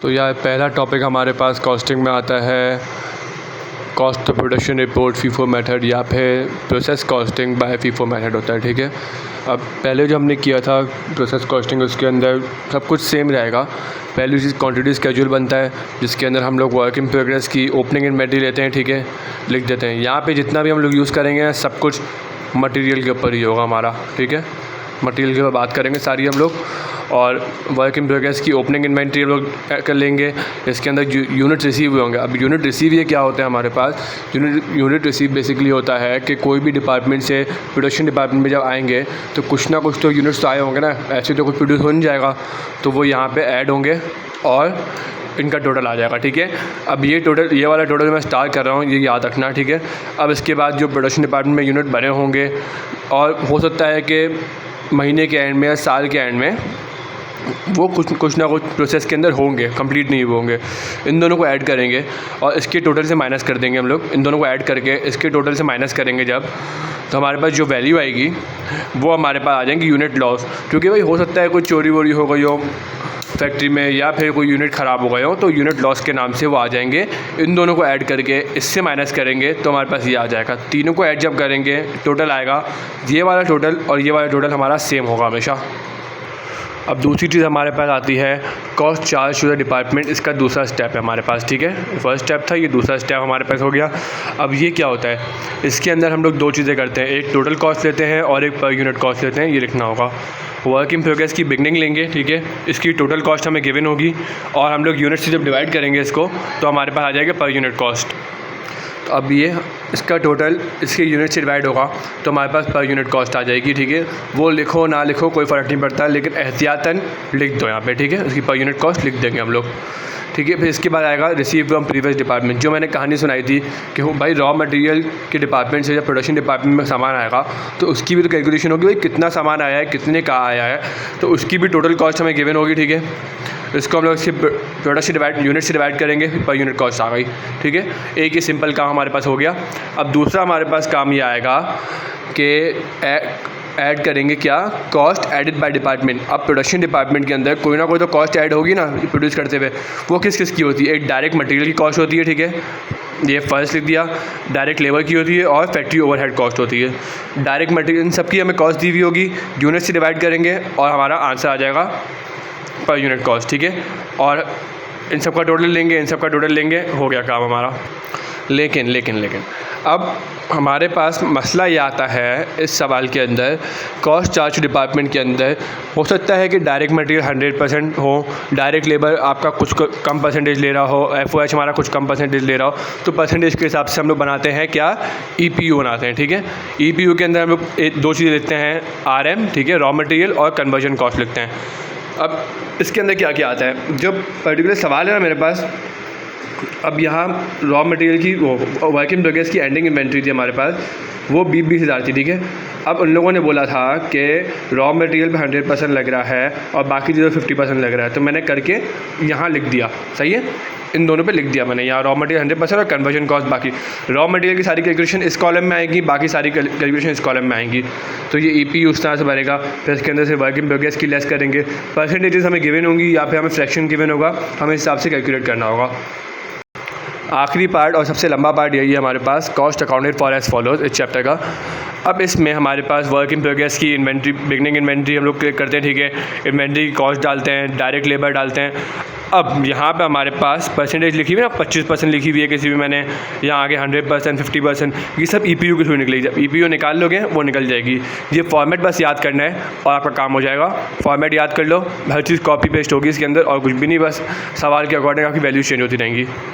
तो यार पहला टॉपिक हमारे पास कॉस्टिंग में आता है cost of production report FIFO method या फिर process costing by FIFO method होता है। ठीक है, अब पहले जो हमने किया था प्रोसेस कॉस्टिंग उसके अंदर सब कुछ सेम रहेगा। पहली चीज़ क्वांटिटी स्केड्यूल बनता है जिसके अंदर हम लोग वर्क इन प्रोग्रेस की ओपनिंग इन्वेंटरी लेते हैं। ठीक है, लिख देते हैं। यहाँ पे जितना भी हम लोग यूज़ करेंगे सब कुछ मटेरियल के ऊपर ही होगा हमारा। ठीक है, मटेरियल के ऊपर बात करेंगे सारी हम लोग। और वर्क इन प्रोग्रेस की ओपनिंग इन्वेंटरी हम लोग कर लेंगे। इसके अंदर यूनिट रिसीव हुए होंगे। अब यूनिट रिसीव ये क्या होता है हमारे पास? यूनिट रिसीव बेसिकली होता है कि कोई भी डिपार्टमेंट से प्रोडक्शन डिपार्टमेंट में जब आएंगे तो कुछ ना कुछ तो यूनिट्स तो आए होंगे ना, ऐसे तो कुछ प्रोड्यूस हो नहीं जाएगा, तो वो यहाँ पे ऐड होंगे और इनका टोटल आ जाएगा। ठीक है, अब ये वाला टोटल मैं स्टार्ट कर रहा हूँ, ये याद रखना। ठीक है, अब इसके बाद जो प्रोडक्शन डिपार्टमेंट में यूनिट बने होंगे और हो सकता है कि महीने के एंड में या साल के एंड में वो कुछ ना कुछ प्रोसेस के अंदर होंगे, कंप्लीट नहीं हुए होंगे, इन दोनों को ऐड करेंगे और इसके टोटल से माइनस कर देंगे हम लोग। इन दोनों को ऐड करके इसके टोटल से माइनस करेंगे जब, तो हमारे पास जो वैल्यू आएगी वो हमारे पास आ जाएंगी यूनिट लॉस। क्योंकि भाई हो सकता है कोई चोरी वोरी हो गई हो फैक्ट्री में या फिर कोई यूनिट ख़राब हो गए हो, तो यूनिट लॉस के नाम से वो आ जाएंगे। इन दोनों को ऐड करके इससे माइनस करेंगे तो हमारे पास ये आ जाएगा। तीनों को ऐड जब करेंगे टोटल आएगा, ये वाला टोटल और ये वाला टोटल हमारा सेम होगा हमेशा। अब दूसरी चीज़ हमारे पास आती है cost charge to the department. इसका दूसरा स्टेप है हमारे पास। ठीक है, फर्स्ट स्टेप था, ये दूसरा स्टेप हमारे पास हो गया। अब ये क्या होता है? इसके अंदर हम लोग दो चीज़ें करते हैं, एक टोटल कॉस्ट लेते हैं और एक पर यूनिट कॉस्ट लेते हैं। ये लिखना होगा। वर्क इन प्रोग्रेस की बिगनिंग लेंगे। ठीक है, इसकी टोटल कॉस्ट हमें गिवन होगी और हम लोग यूनिट से जब डिवाइड करेंगे इसको तो हमारे पास आ जाएगा पर यूनिट कॉस्ट। तो अब ये इसका टोटल इसके यूनिट से डिवाइड होगा तो हमारे पास पर यूनिट कॉस्ट आ जाएगी। ठीक है, वो लिखो ना लिखो कोई फ़र्क नहीं पड़ता, लेकिन एहतियातन लिख दो यहाँ पे। ठीक है, इसकी पर यूनिट कॉस्ट लिख देंगे हम लोग। ठीक है, फिर इसके बाद आएगा रिसीव फ्रॉम प्रीवियस डिपार्टमेंट। जो मैंने कहानी सुनाई थी कि भाई रॉ मटेरियल के डिपार्टमेंट से जब प्रोडक्शन डिपार्टमेंट में सामान आएगा तो उसकी भी तो कैलकुलेशन होगी, भाई कितना सामान आया है, कितने का आया है, तो उसकी भी टोटल कॉस्ट हमें गिवन होगी। ठीक है, इसको हम लोग इसके प्रोडक्ट से डिवाइड यूनिट से डिवाइड करेंगे, पर यूनिट कॉस्ट आ गई। ठीक है, एक ही सिंपल काम हमारे पास हो गया। अब दूसरा हमारे पास काम ये आएगा कि ऐड करेंगे क्या? Cost added by department. अब प्रोडक्शन डिपार्टमेंट के अंदर कोई ना कोई तो कॉस्ट ऐड होगी ना प्रोड्यूस करते हुए, वो किस किस की होती है? एक डायरेक्ट मटेरियल की कॉस्ट होती है। ठीक है, ये फर्स्ट लिख दिया। डायरेक्ट लेबर की होती है और फैक्ट्री ओवरहेड कॉस्ट होती है। डायरेक्ट मटेरियल इन सबकी हमें कॉस्ट दी हुई होगी, यूनिट से डिवाइड करेंगे और हमारा आंसर आ जाएगा पर यूनिट कॉस्ट। ठीक है, और इन सब का टोटल लेंगे, इन सब का टोटल लेंगे, हो गया काम हमारा। लेकिन अब हमारे पास मसला ये आता है इस सवाल के अंदर, कॉस्ट चार्ज डिपार्टमेंट के अंदर हो सकता है कि डायरेक्ट मटेरियल 100% हो, डायरेक्ट लेबर आपका कुछ कम परसेंटेज ले रहा हो, FOH हमारा कुछ कम परसेंटेज ले रहा हो, तो परसेंटेज के हिसाब से हम लोग बनाते हैं क्या? EPU बनाते हैं। ठीक है, EPU के अंदर हम लोग दो चीज़ें लिखते हैं, RM, ठीक है, रॉ मटेरियल, और कन्वर्जन कॉस्ट लिखते हैं। अब इसके अंदर क्या क्या आता है? जो पर्टिकुलर सवाल है ना मेरे पास, अब यहाँ रॉ मटेरियल की वर्क इन प्रोग्रेस की एंडिंग इन्वेंट्री थी हमारे पास, वो 20,000 थी। ठीक है, अब उन लोगों ने बोला था कि रॉ मटेरियल पे 100% लग रहा है और बाकी चीज़ों 50% लग रहा है, तो मैंने करके यहाँ लिख दिया। सही है, इन दोनों पे लिख दिया मैंने, यहाँ रॉ मटेरियल 100% और कन्वर्जन कॉस्ट बाकी। रॉ मटेरियल की सारी कैलकुलेशन इस कॉलम में आएगी, बाकी सारी कैलकुलेशन इस कॉलम में आएंगी। तो ये EPU उस तरह से बनेगा। फिर इसके अंदर से वर्क इन प्रोग्रेस की लेस करेंगे, परसेंटेजेस हमें गिवन होंगी या फिर हमें फ्रैक्शन गिवन होगा, हमें इस हिसाब से कैलकुलेट करना होगा। आखिरी पार्ट और सबसे लंबा पार्ट यही है हमारे पास, cost accounted for as follows इस चैप्टर का। अब इसमें हमारे पास वर्क इन प्रोग्रेस की इन्वेंट्री, बिगनिंग इन्वेंट्री हम लोग क्लिक करते हैं। ठीक है, इन्वेंट्री की कॉस्ट डालते हैं, डायरेक्ट लेबर डालते हैं। अब यहाँ पे हमारे पास परसेंटेज लिखी हुई है ना, 25% लिखी हुई है किसी भी, मैंने यहाँ आगे 100%, 50%, ये सब EPU के थ्रू निकलेगी। जब EPU निकाल लोगे वो निकल जाएगी। ये फॉर्मेट बस याद करना है और आपका काम हो जाएगा। फॉर्मेट याद कर लो, हर चीज़ कॉपी पेस्ट होगी इसके अंदर और कुछ भी नहीं, बस सवाल के अकॉर्डिंग आपकी वैल्यूज चेंज होती रहेंगी।